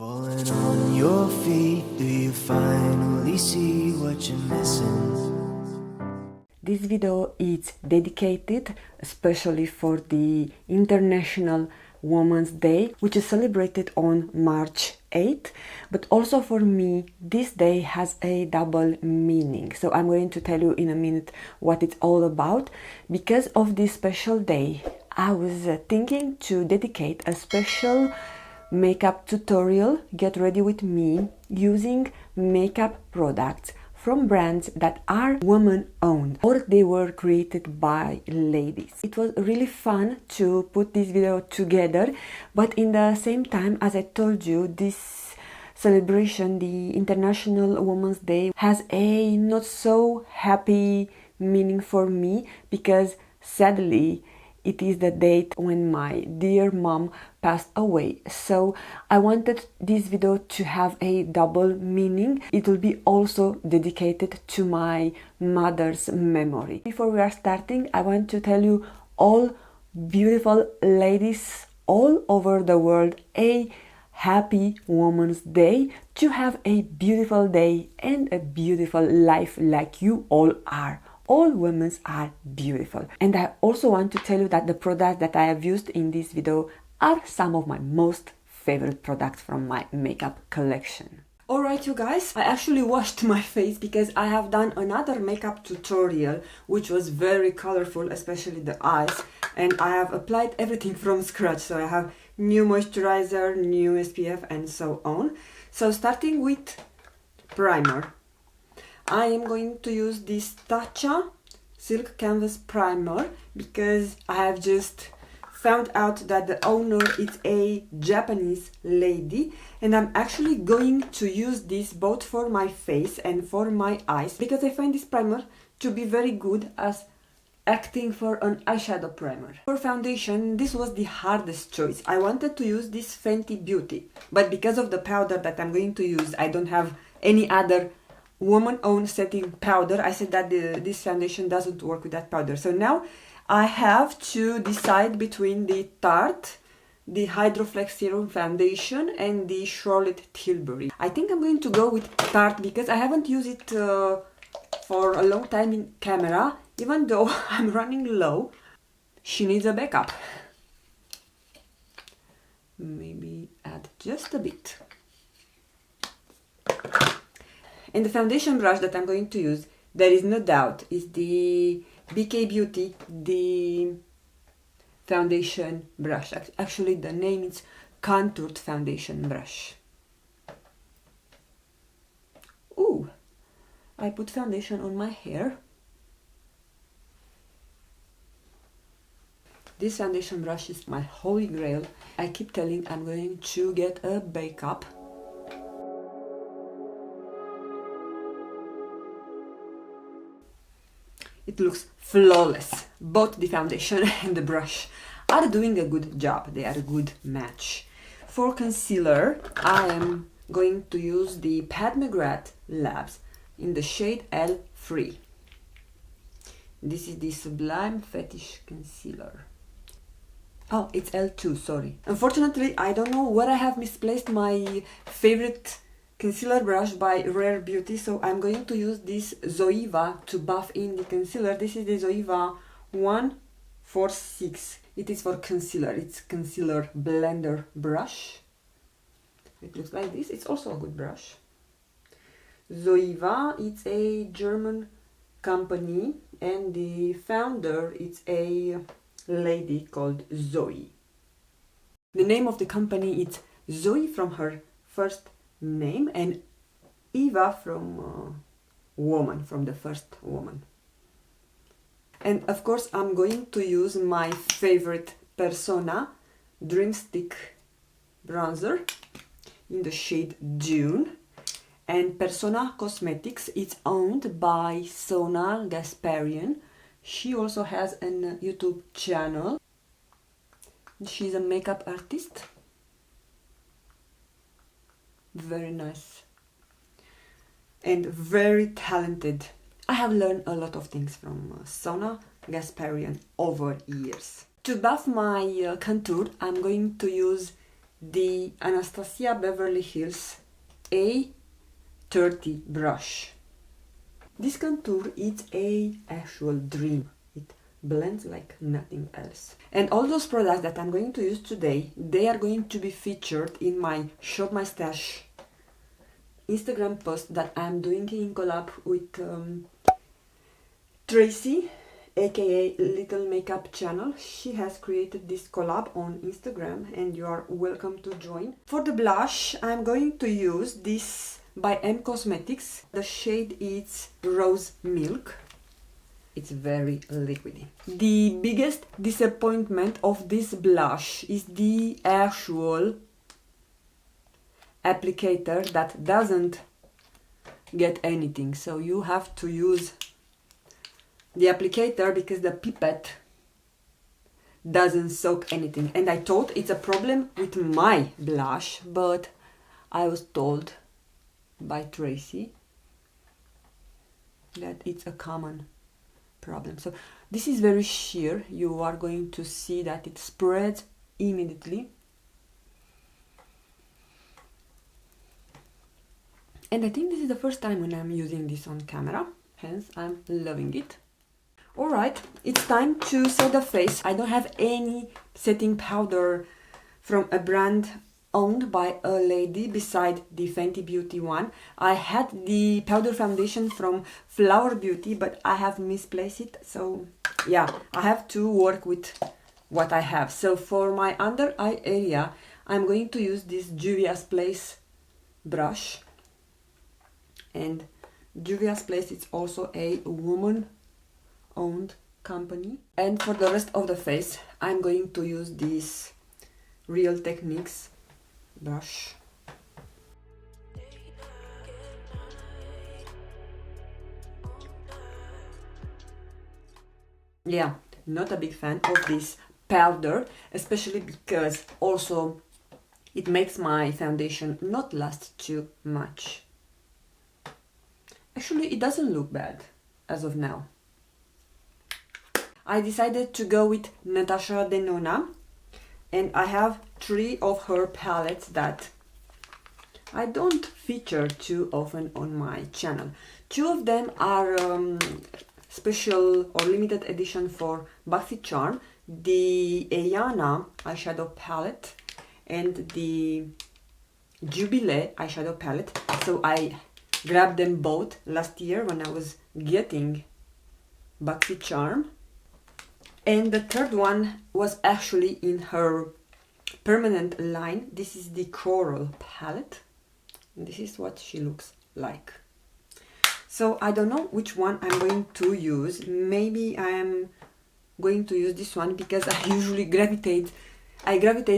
Falling on your feet, do you finally see what you're missing? This video is dedicated especially for the International Women's Day, which is celebrated on March 8th, but also for me this day has a double meaning. So I'm going to tell you in a minute what it's all about. Because of this special day, I was thinking to dedicate a special makeup tutorial, get ready with me, using makeup products from brands that are woman-owned or they were created by ladies. It was really fun to put this video together, but in the same time, as I told you, this celebration, the International Women's Day, has a not so happy meaning for me because sadly it is the date when my dear mom passed away. So I wanted this video to have a double meaning. It will be also dedicated to my mother's memory. Before we are starting, I want to tell you all beautiful ladies all over the world a happy Women's Day, to have a beautiful day and a beautiful life like you all are. All women are beautiful. And I also want to tell you that the products that I have used in this video are some of my most favorite products from my makeup collection. Alright you guys, I actually washed my face because I have done another makeup tutorial which was very colorful, especially the eyes, and I have applied everything from scratch. So I have new moisturizer, new SPF and so on. So starting with primer, I am going to use this Tatcha Silk Canvas Primer because I have just found out that the owner is a Japanese lady, and I'm actually going to use this both for my face and for my eyes because I find this primer to be very good as acting for an eyeshadow primer. For foundation, this was the hardest choice. I wanted to use this Fenty Beauty, but because of the powder that I'm going to use, I don't have any other woman-owned setting powder. I said that this foundation doesn't work with that powder. So now I have to decide between the Tarte, the Hydroflex Serum Foundation and the Charlotte Tilbury. I think I'm going to go with Tarte because I haven't used it for a long time in camera. Even though I'm running low, she needs a backup. Maybe add just a bit. And the foundation brush that I'm going to use, there is no doubt, is the BK Beauty, the foundation brush. Actually, the name is Contoured Foundation Brush. Ooh, I put foundation on my hair. This foundation brush is my holy grail. I keep telling I'm going to get a backup. It looks flawless. Both the foundation and the brush are doing a good job. They are a good match. For concealer, I am going to use the Pat McGrath Labs in the shade L3. This is the Sublime Fetish Concealer. Oh, it's L2, sorry. Unfortunately, I don't know where I have misplaced my favorite concealer brush by Rare Beauty, so I'm going to use this Zoeva to buff in the concealer. This is the Zoeva 146. It is for concealer. It's concealer blender brush. It looks like this. It's also a good brush. Zoeva, it's a German company, and the founder is a lady called Zoe. The name of the company is Zoe from her first name and Eva from woman, from the first woman. And of course I'm going to use my favorite Persona DreamStick bronzer in the shade Dune. And Persona Cosmetics is owned by Sona Gasparian. She also has a YouTube channel. She's a makeup artist. Very nice and very talented. I have learned a lot of things from Sona Gasparian over years. To buff my contour, I'm going to use the Anastasia Beverly Hills A30 brush. This contour is a actual dream. It blends like nothing else. And all those products that I'm going to use today, they are going to be featured in my Shop My Stash Instagram post that I'm doing in collab with Tracy, aka Little Makeup Channel. She has created this collab on Instagram and you are welcome to join. For the blush, I'm going to use this by M Cosmetics. The shade is Rose Milk. It's very liquidy. The biggest disappointment of this blush is the actual applicator that doesn't get anything. So you have to use the applicator because the pipette doesn't soak anything. And I thought it's a problem with my blush, but I was told by Tracy that it's a common problem. So this is very sheer. You are going to see that it spreads immediately. And I think this is the first time when I'm using this on camera, hence I'm loving it. Alright, it's time to set the face. I don't have any setting powder from a brand owned by a lady beside the Fenty Beauty one. I had the powder foundation from Flower Beauty, but I have misplaced it. So yeah, I have to work with what I have. So for my under eye area, I'm going to use this Juvia's Place brush. And Juvia's Place is also a woman owned company. And for the rest of the face, I'm going to use this Real Techniques brush. Yeah, not a big fan of this powder, especially because also it makes my foundation not last too much. Actually, it doesn't look bad as of now. I decided to go with Natasha Denona, and I have 3 of her palettes that I don't feature too often on my channel. 2 of them are special or limited edition for BoxyCharm, the Ayana eyeshadow palette and the Jubilee eyeshadow palette. So I grabbed them both last year when I was getting BoxyCharm. And the third one was actually in her permanent line. This is the Coral palette. And this is what she looks like. So I don't know which one I'm going to use. Maybe I am going to use this one because I usually gravitate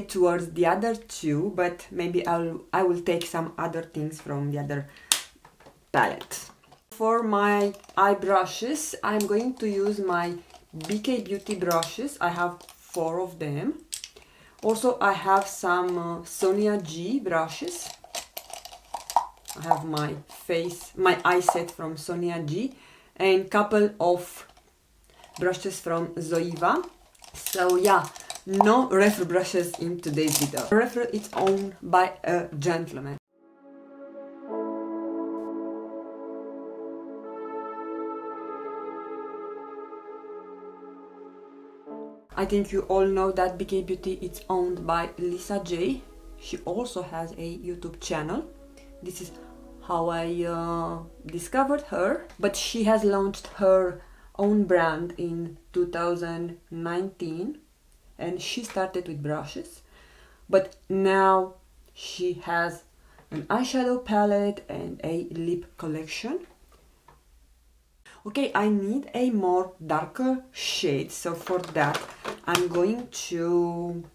towards the other 2, but maybe I will take some other things from the other palette. For my eye brushes, I'm going to use my BK Beauty brushes. I have 4 of them. Also, I have some Sonia G brushes. I have my eye set from Sonia G and couple of brushes from Zoeva. So yeah, no refer brushes in today's video. Refer is owned by a gentleman. I think you all know that BK Beauty is owned by Lisa J. She also has a YouTube channel. This is how I discovered her, but she has launched her own brand in 2019 and she started with brushes, but now she has an eyeshadow palette and a lip collection. Okay, I need a more darker shade, so for that I'm going to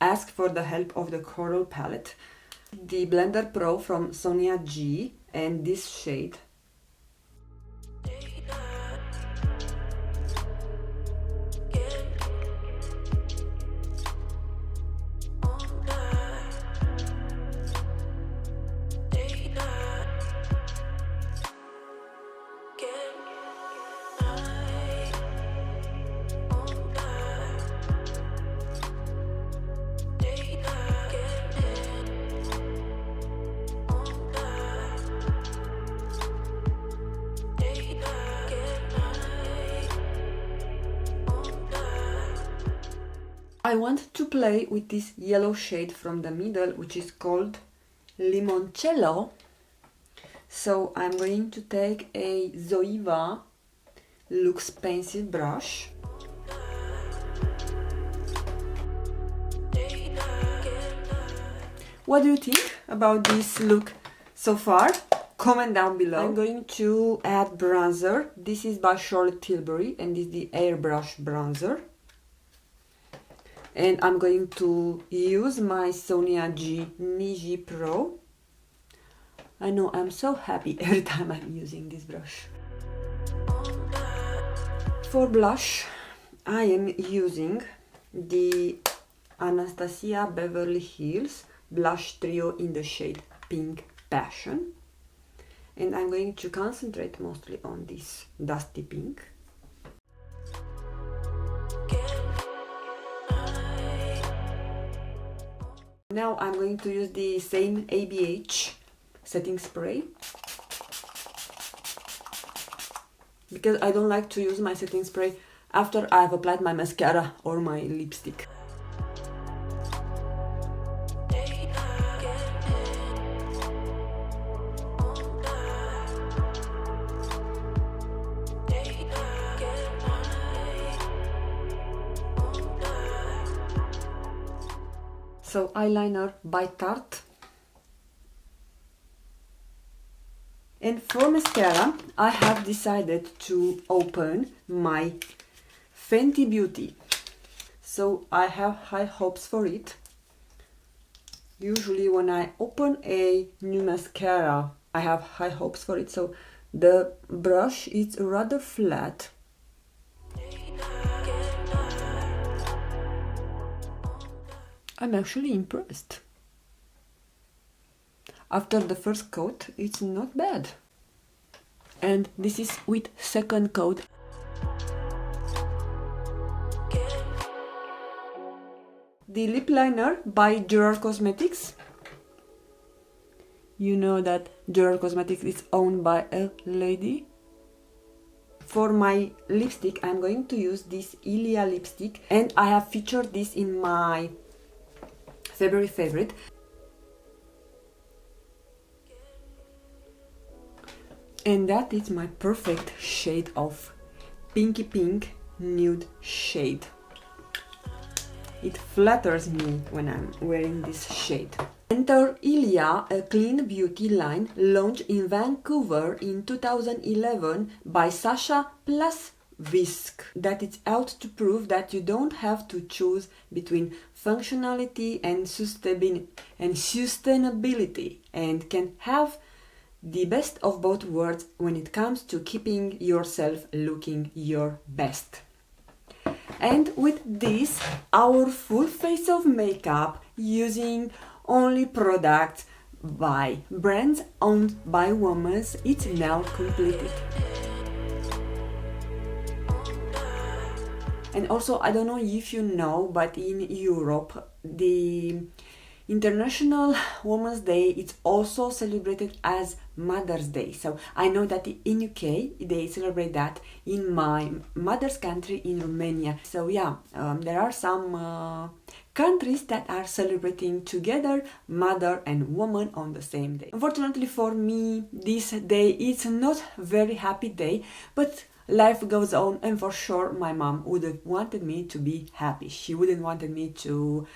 ask for the help of the Coral palette, the Blender Pro from Sonia G, and this shade. I want to play with this yellow shade from the middle, which is called Limoncello. So I'm going to take a Zoeva Luxe Pencil brush. What do you think about this look so far? Comment down below. I'm going to add bronzer. This is by Charlotte Tilbury and this is the Airbrush bronzer. And I'm going to use my Sonia G Niji Pro. I know, I'm so happy every time I'm using this brush. For blush, I am using the Anastasia Beverly Hills Blush Trio in the shade Pink Passion. And I'm going to concentrate mostly on this dusty pink. Now I'm going to use the same ABH setting spray, because I don't like to use my setting spray after I've applied my mascara or my lipstick. So eyeliner by Tarte. And for mascara, I have decided to open my Fenty Beauty. So I have high hopes for it. Usually when I open a new mascara, I have high hopes for it. So the brush is rather flat. I'm actually impressed. After the first coat, it's not bad. And this is with second coat. The lip liner by Gerard Cosmetics. You know that Gerard Cosmetics is owned by a lady. For my lipstick, I'm going to use this Ilia lipstick, and I have featured this in my February favorite. And that is my perfect shade of pinky pink nude shade. It flatters me when I'm wearing this shade. Enter Ilia, a clean beauty line launched in Vancouver in 2011 by Sasha plus Whisk. That it's out to prove that you don't have to choose between functionality and sustainability, and can have the best of both worlds when it comes to keeping yourself looking your best. And with this, our full face of makeup using only products by brands owned by women, it's now completed. And also, I don't know if you know, but in Europe, the International Women's Day is also celebrated as Mother's Day. So I know that in UK they celebrate that. In my mother's country, in Romania. So yeah, there are some countries that are celebrating together mother and woman on the same day. Unfortunately for me, this day is not a very happy day, but life goes on, and for sure my mom would have wanted me to be happy. She wouldn't wanted me to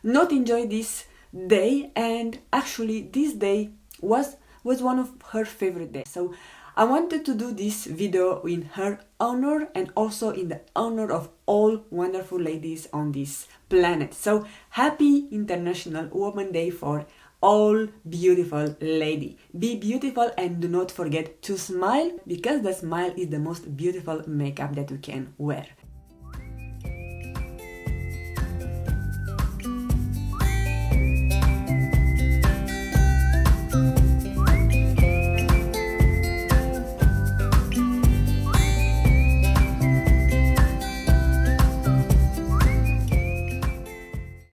not enjoy this day, and actually this day was one of her favorite days. So I wanted to do this video in her honor and also in the honor of all wonderful ladies on this planet. So happy International Women's Day for all beautiful lady. Be beautiful and do not forget to smile, because the smile is the most beautiful makeup that you can wear.